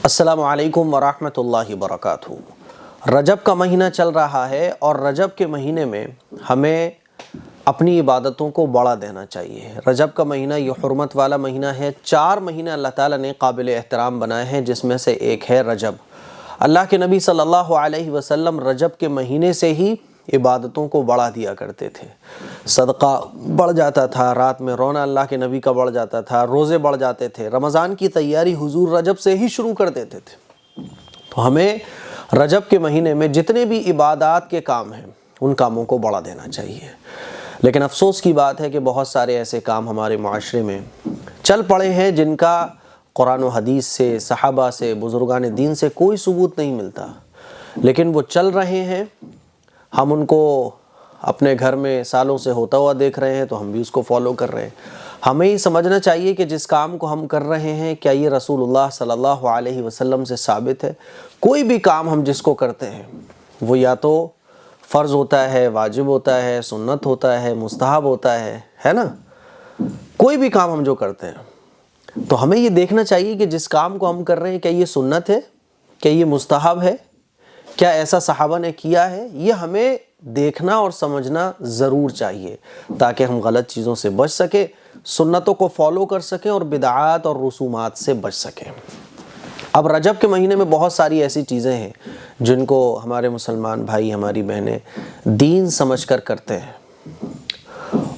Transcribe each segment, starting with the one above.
السلام علیکم ورحمۃ اللہ وبرکاتہ۔ رجب کا مہینہ چل رہا ہے اور رجب کے مہینے میں ہمیں اپنی عبادتوں کو بڑھا دینا چاہیے۔ رجب کا مہینہ یہ حرمت والا مہینہ ہے۔ 4 مہینے اللہ تعالیٰ نے قابل احترام بنائے ہیں، جس میں سے ایک ہے رجب۔ اللہ کے نبی صلی اللہ علیہ وسلم رجب کے مہینے سے ہی عبادتوں کو بڑھا دیا کرتے تھے۔ صدقہ بڑھ جاتا تھا، رات میں رونا اللہ کے نبی کا بڑھ جاتا تھا، روزے بڑھ جاتے تھے، رمضان کی تیاری حضور رجب سے ہی شروع کر دیتے تھے۔ تو ہمیں رجب کے مہینے میں جتنے بھی عبادات کے کام ہیں ان کاموں کو بڑھا دینا چاہیے۔ لیکن افسوس کی بات ہے کہ بہت سارے ایسے کام ہمارے معاشرے میں چل پڑے ہیں جن کا قرآن و حدیث سے، صحابہ سے، بزرگان دین سے کوئی ثبوت نہیں ملتا، لیکن وہ چل رہے ہیں۔ ہم ان کو اپنے گھر میں سالوں سے ہوتا ہوا دیکھ رہے ہیں تو ہم بھی اس کو فالو کر رہے ہیں۔ ہمیں یہ سمجھنا چاہیے کہ جس کام کو ہم کر رہے ہیں کیا یہ رسول اللہ صلی اللہ علیہ وسلم سے ثابت ہے۔ کوئی بھی کام ہم جس کو کرتے ہیں وہ یا تو فرض ہوتا ہے، واجب ہوتا ہے، سنت ہوتا ہے، مستحب ہوتا ہے نا۔ کوئی بھی کام ہم جو کرتے ہیں تو ہمیں یہ دیکھنا چاہیے کہ جس کام کو ہم کر رہے ہیں کیا یہ سنت ہے، کیا یہ مستحب ہے، کیا ایسا صحابہ نے کیا ہے۔ یہ ہمیں دیکھنا اور سمجھنا ضرور چاہیے تاکہ ہم غلط چیزوں سے بچ سکیں، سنتوں کو فالو کر سکیں اور بدعات اور رسومات سے بچ سکیں۔ اب رجب کے مہینے میں بہت ساری ایسی چیزیں ہیں جن کو ہمارے مسلمان بھائی، ہماری بہنیں دین سمجھ کر کرتے ہیں،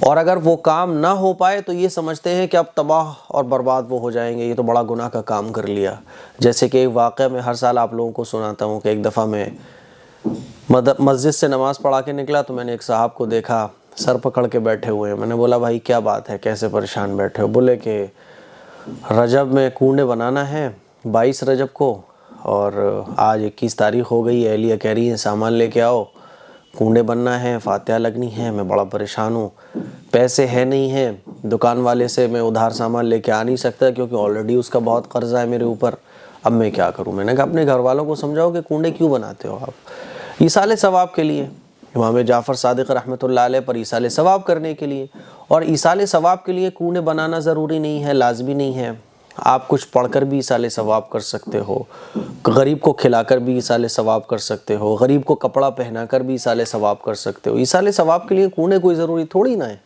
اور اگر وہ کام نہ ہو پائے تو یہ سمجھتے ہیں کہ اب تباہ اور برباد وہ ہو جائیں گے، یہ تو بڑا گناہ کا کام کر لیا۔ جیسے کہ ایک واقعہ میں ہر سال آپ لوگوں کو سناتا ہوں کہ ایک دفعہ میں مسجد سے نماز پڑھا کے نکلا تو میں نے ایک صاحب کو دیکھا سر پکڑ کے بیٹھے ہوئے ہیں۔ میں نے بولا بھائی کیا بات ہے، کیسے پریشان بیٹھے ہو؟ بولے کہ رجب میں کنڈے بنانا ہے 22 رجب کو، اور آج 21 تاریخ ہو گئی ہے، اہلیہ کہہ رہی ہیں سامان لے کے آؤ، کنڈے بننا ہے، فاتحہ لگنی ہے، میں بڑا پریشان ہوں، پیسے ہے نہیں ہیں، دکان والے سے میں ادھار سامان لے کے آ نہیں سکتا کیونکہ آلریڈی اس کا بہت قرضہ ہے میرے اوپر، اب میں کیا کروں؟ میں نے کہا اپنے گھر والوں کو سمجھاؤ کہ کنڈے کیوں بناتے ہو آپ؟ ایصال ثواب کے لیے، امام جعفر صادق رحمۃ اللہ علیہ پر ایصال ثواب کرنے کے لیے، اور ایصال ثواب کے لیے کنڈے بنانا ضروری نہیں ہے، لازمی نہیں ہے۔ آپ کچھ پڑھ کر بھی ایصال ثواب کر سکتے ہو، غریب کو کھلا کر بھی ایصال ثواب کر سکتے ہو، غریب کو کپڑا پہنا کر بھی ایصال ثواب کر سکتے ہو۔ ایصال ثواب کے لیے کنڈے کوئی ضروری تھوڑی نہ ہے۔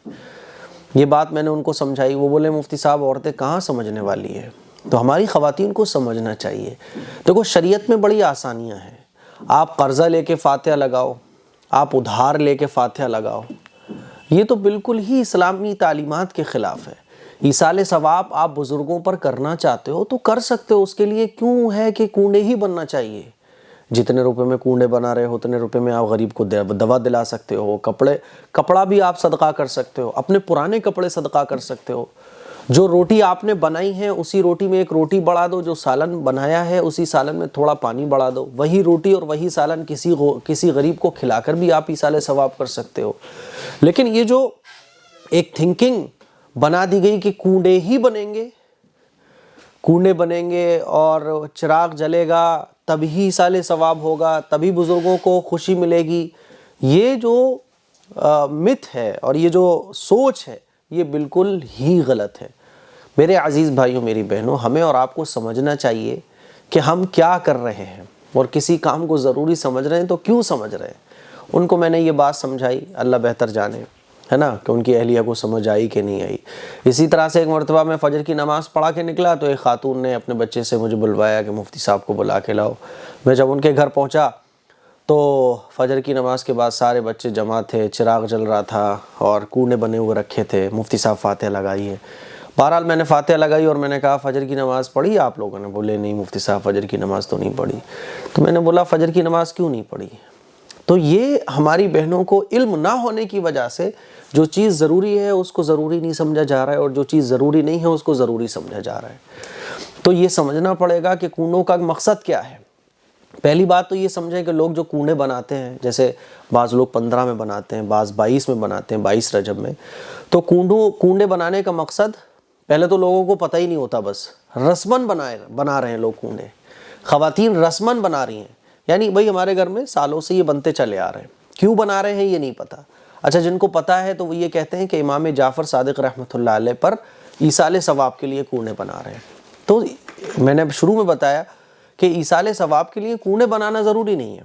یہ بات میں نے ان کو سمجھائی، وہ بولے مفتی صاحب عورتیں کہاں سمجھنے والی ہے، تو ہماری خواتین کو سمجھنا چاہیے۔ دیکھو شریعت میں بڑی آسانیاں ہیں، آپ قرضہ لے کے فاتحہ لگاؤ، آپ ادھار لے کے فاتحہ لگاؤ، یہ تو بالکل ہی اسلامی تعلیمات کے خلاف ہے۔ ایصال ثواب آپ بزرگوں پر کرنا چاہتے ہو تو کر سکتے ہو، اس کے لیے کیوں ہے کہ کنڈے ہی بننا چاہیے؟ جتنے روپے میں کنڈے بنا رہے ہو اتنے روپے میں آپ غریب کو دوا دلا سکتے ہو، کپڑا بھی آپ صدقہ کر سکتے ہو، اپنے پرانے کپڑے صدقہ کر سکتے ہو۔ جو روٹی آپ نے بنائی ہے اسی روٹی میں ایک روٹی بڑھا دو، جو سالن بنایا ہے اسی سالن میں تھوڑا پانی بڑھا دو، وہی روٹی اور وہی سالن کسی غریب کو کھلا کر بھی آپ ایصال ثواب کر سکتے ہو۔ لیکن یہ جو ایک تھنکنگ بنا دی گئی کہ کنڈے ہی بنیں گے، کنڈے بنیں گے اور چراغ جلے گا تبھی ایصال ثواب ہوگا، تبھی بزرگوں کو خوشی ملے گی، یہ جو مت ہے اور یہ جو سوچ ہے یہ بالکل ہی غلط ہے۔ میرے عزیز بھائیوں، میری بہنوں، ہمیں اور آپ کو سمجھنا چاہیے کہ ہم کیا کر رہے ہیں، اور کسی کام کو ضروری سمجھ رہے ہیں تو کیوں سمجھ رہے ہیں۔ ان کو میں نے یہ بات سمجھائی، اللہ بہتر جانے ہے نا کہ ان کی اہلیہ کو سمجھ آئی کہ نہیں آئی۔ اسی طرح سے ایک مرتبہ میں فجر کی نماز پڑھا کے نکلا تو ایک خاتون نے اپنے بچے سے مجھے بلوایا کہ مفتی صاحب کو بلا کے لاؤ۔ میں جب ان کے گھر پہنچا تو فجر کی نماز کے بعد سارے بچے جمع تھے، چراغ جل رہا تھا اور کنڈے بنے ہوئے رکھے تھے، مفتی صاحب فاتحہ لگائیے۔ بہرحال میں نے فاتحہ لگائی اور میں نے کہا فجر کی نماز پڑھی آپ لوگوں نے؟ بولے نہیں مفتی صاحب فجر کی نماز تو نہیں پڑھی۔ تو میں نے بولا فجر کی نماز کیوں نہیں پڑھی؟ تو یہ ہماری بہنوں کو علم نہ ہونے کی وجہ سے جو چیز ضروری ہے اس کو ضروری نہیں سمجھا جا رہا ہے، اور جو چیز ضروری نہیں ہے اس کو ضروری سمجھا جا رہا ہے۔ تو یہ سمجھنا پڑے گا کہ کنڈوں کا مقصد کیا ہے۔ پہلی بات تو یہ سمجھیں کہ لوگ جو کنڈے بناتے ہیں، جیسے بعض لوگ 15 میں بناتے ہیں، بعض 22 میں بناتے ہیں، 22 رجب میں، تو کنڈے بنانے کا مقصد پہلے تو لوگوں کو پتہ ہی نہیں ہوتا، بس رسمن بنا رہے ہیں لوگ کنڈے، خواتین رسمن بنا رہی ہیں، یعنی بھائی ہمارے گھر میں سالوں سے یہ بنتے چلے آ رہے ہیں، کیوں بنا رہے ہیں یہ نہیں پتہ۔ اچھا جن کو پتہ ہے تو وہ یہ کہتے ہیں کہ امام جعفر صادق رحمۃ اللہ علیہ پر ایصال ثواب کے لیے کنڈے بنا رہے ہیں۔ تو میں نے شروع میں بتایا کہ کہ ایصال ثواب کے لیے کنڈے بنانا ضروری نہیں ہے۔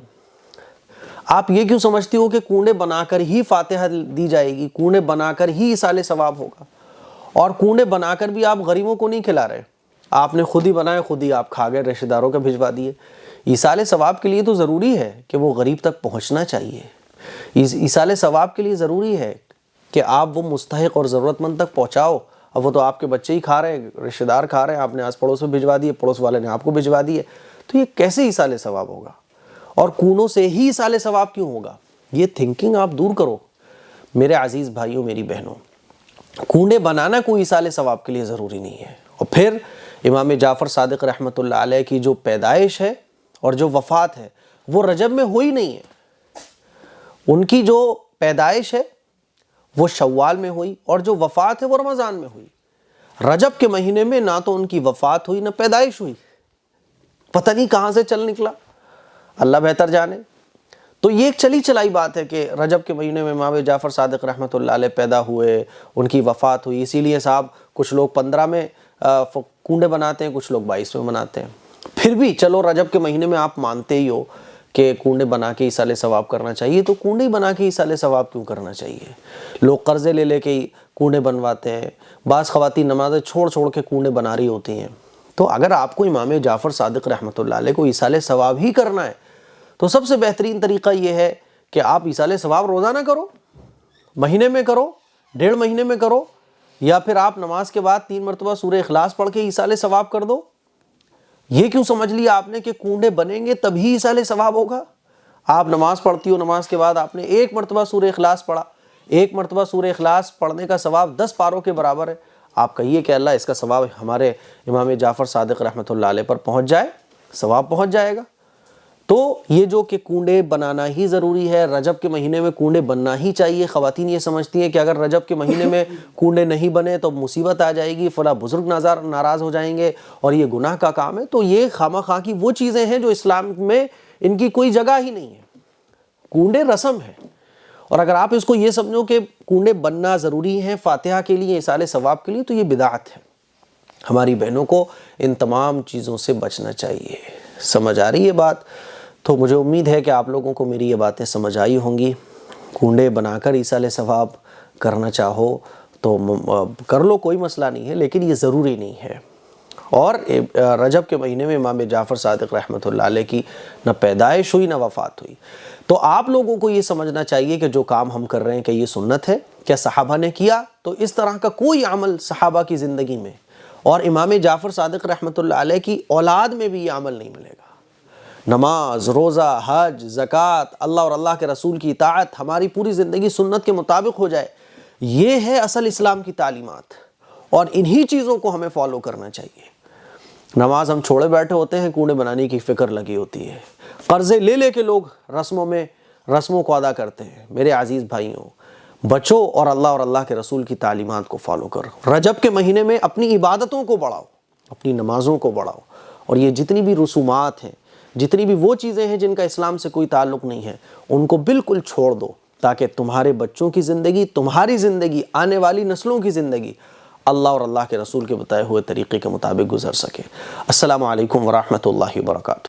آپ یہ کیوں سمجھتی ہو کہ کنڈے بنا کر ہی فاتحہ دی جائے گی، کنڈے بنا کر ہی ایصال ثواب ہوگا؟ اور کنڈے بنا کر بھی آپ غریبوں کو نہیں کھلا رہے، آپ نے خود ہی بنائے، خود ہی آپ کھا گئے، رشتہ داروں کو بھجوا دیے۔ ایصال ثواب کے لیے تو ضروری ہے کہ وہ غریب تک پہنچنا چاہیے، ایصال ثواب کے لیے ضروری ہے کہ آپ وہ مستحق اور ضرورت مند تک پہنچاؤ۔ اب وہ تو آپ کے بچے ہی کھا رہے ہیں، رشتہ دار کھا رہے ہیں، آپ نے آس پڑوس میں بھجوا دیے، پڑوس والے نے آپ کو بھجوا دیے، تو یہ کیسے ایصال ثواب ہوگا؟ اور کنڈوں سے ہی ایصال ثواب کیوں ہوگا؟ یہ تھنکنگ آپ دور کرو میرے عزیز بھائیوں، میری بہنوں۔ کنڈے بنانا کوئی ایصال ثواب کے لیے ضروری نہیں ہے۔ اور پھر امام جعفر صادق رحمۃ اللہ علیہ کی جو پیدائش ہے اور جو وفات ہے وہ رجب میں ہوئی نہیں ہے۔ ان کی جو پیدائش ہے وہ شوال میں ہوئی، اور جو وفات ہے وہ رمضان میں ہوئی۔ رجب کے مہینے میں نہ تو ان کی وفات ہوئی نہ پیدائش ہوئی، پتہ نہیں کہاں سے چل نکلا، اللہ بہتر جانے۔ تو یہ ایک چلی چلائی بات ہے کہ رجب کے مہینے میں امام جعفر صادق رحمۃ اللہ علیہ پیدا ہوئے، ان کی وفات ہوئی، اسی لیے صاحب کچھ لوگ 15 میں کنڈے بناتے ہیں، کچھ لوگ 22 میں بناتے ہیں۔ پھر بھی چلو رجب کے مہینے میں آپ مانتے ہی ہو کہ کنڈے بنا کے ایصال ثواب کرنا چاہیے، تو کنڈے ہی بنا کے ایصال ثواب کیوں کرنا چاہیے؟ لوگ قرضے لے لے کے ہی کنڈے بنواتے ہیں، بعض خواتین نمازیں چھوڑ چھوڑ کے کنڈے بنا رہی ہوتی ہیں۔ تو اگر آپ کو امام جعفر صادق رحمۃ اللہ علیہ کو ایصال ثواب ہی کرنا ہے تو سب سے بہترین طریقہ یہ ہے کہ آپ ایصال ثواب روزانہ کرو، مہینے میں کرو، 1.5 مہینے میں کرو، یا پھر آپ نماز کے بعد 3 مرتبہ سورہ اخلاص پڑھ کے ایصال ثواب کر دو۔ یہ کیوں سمجھ لیا آپ نے کہ کنڈے بنیں گے تبھی ایصال ثواب ہوگا؟ آپ نماز پڑھتی ہو، نماز کے بعد آپ نے 1 مرتبہ سورہ اخلاص پڑھا، 1 مرتبہ سورہ اخلاص پڑھنے کا ثواب 10 پاروں کے برابر ہے۔ آپ کہیے کہ اللہ اس کا ثواب ہمارے امام جعفر صادق رحمۃ اللہ علیہ پر پہنچ جائے، ثواب پہنچ جائے گا۔ تو یہ جو کہ کنڈے بنانا ہی ضروری ہے، رجب کے مہینے میں کنڈے بننا ہی چاہیے۔ خواتین یہ سمجھتی ہیں کہ اگر رجب کے مہینے میں کنڈے نہیں بنے تو مصیبت آ جائے گی، فلاں بزرگ ناراض ہو جائیں گے اور یہ گناہ کا کام ہے۔ تو یہ خواہ خواہ کی وہ چیزیں ہیں جو اسلام میں ان کی کوئی جگہ ہی نہیں ہے۔ کنڈے رسم ہے، اور اگر آپ اس کو یہ سمجھو کہ کنڈے بننا ضروری ہیں فاتحہ کے لیے، ایصال ثواب کے لیے، تو یہ بدعت ہے۔ ہماری بہنوں کو ان تمام چیزوں سے بچنا چاہیے۔ سمجھ آ رہی ہے بات؟ تو مجھے امید ہے کہ آپ لوگوں کو میری یہ باتیں سمجھ آئی ہوں گی۔ کنڈے بنا کر ایصال ثواب کرنا چاہو تو کر لو، کوئی مسئلہ نہیں ہے، لیکن یہ ضروری نہیں ہے۔ اور رجب کے مہینے میں امام جعفر صادق رحمۃ اللہ علیہ کی نہ پیدائش ہوئی نہ وفات ہوئی۔ تو آپ لوگوں کو یہ سمجھنا چاہیے کہ جو کام ہم کر رہے ہیں کہ یہ سنت ہے، کیا صحابہ نے کیا؟ تو اس طرح کا کوئی عمل صحابہ کی زندگی میں اور امام جعفر صادق رحمۃ اللہ علیہ کی اولاد میں بھی یہ عمل نہیں ملے گا۔ نماز، روزہ، حج، زکوٰۃ، اللہ اور اللہ کے رسول کی اطاعت، ہماری پوری زندگی سنت کے مطابق ہو جائے، یہ ہے اصل اسلام کی تعلیمات، اور انہی چیزوں کو ہمیں فالو کرنا چاہیے۔ نماز ہم چھوڑے بیٹھے ہوتے ہیں، کنڈے بنانے کی فکر لگی ہوتی ہے، قرضے لے لے کے لوگ رسموں کو ادا کرتے ہیں۔ میرے عزیز بھائیوں، بچو اور اللہ کے رسول کی تعلیمات کو فالو کرو۔ رجب کے مہینے میں اپنی عبادتوں کو بڑھاؤ، اپنی نمازوں کو بڑھاؤ، اور یہ جتنی بھی رسومات ہیں، جتنی بھی وہ چیزیں ہیں جن کا اسلام سے کوئی تعلق نہیں ہے، ان کو بالکل چھوڑ دو، تاکہ تمہارے بچوں کی زندگی، تمہاری زندگی، آنے والی نسلوں کی زندگی اللہ اور اللہ کے رسول کے بتائے ہوئے طریقے کے مطابق گزر سکے۔ السلام علیکم ورحمۃ اللہ وبرکاتہ۔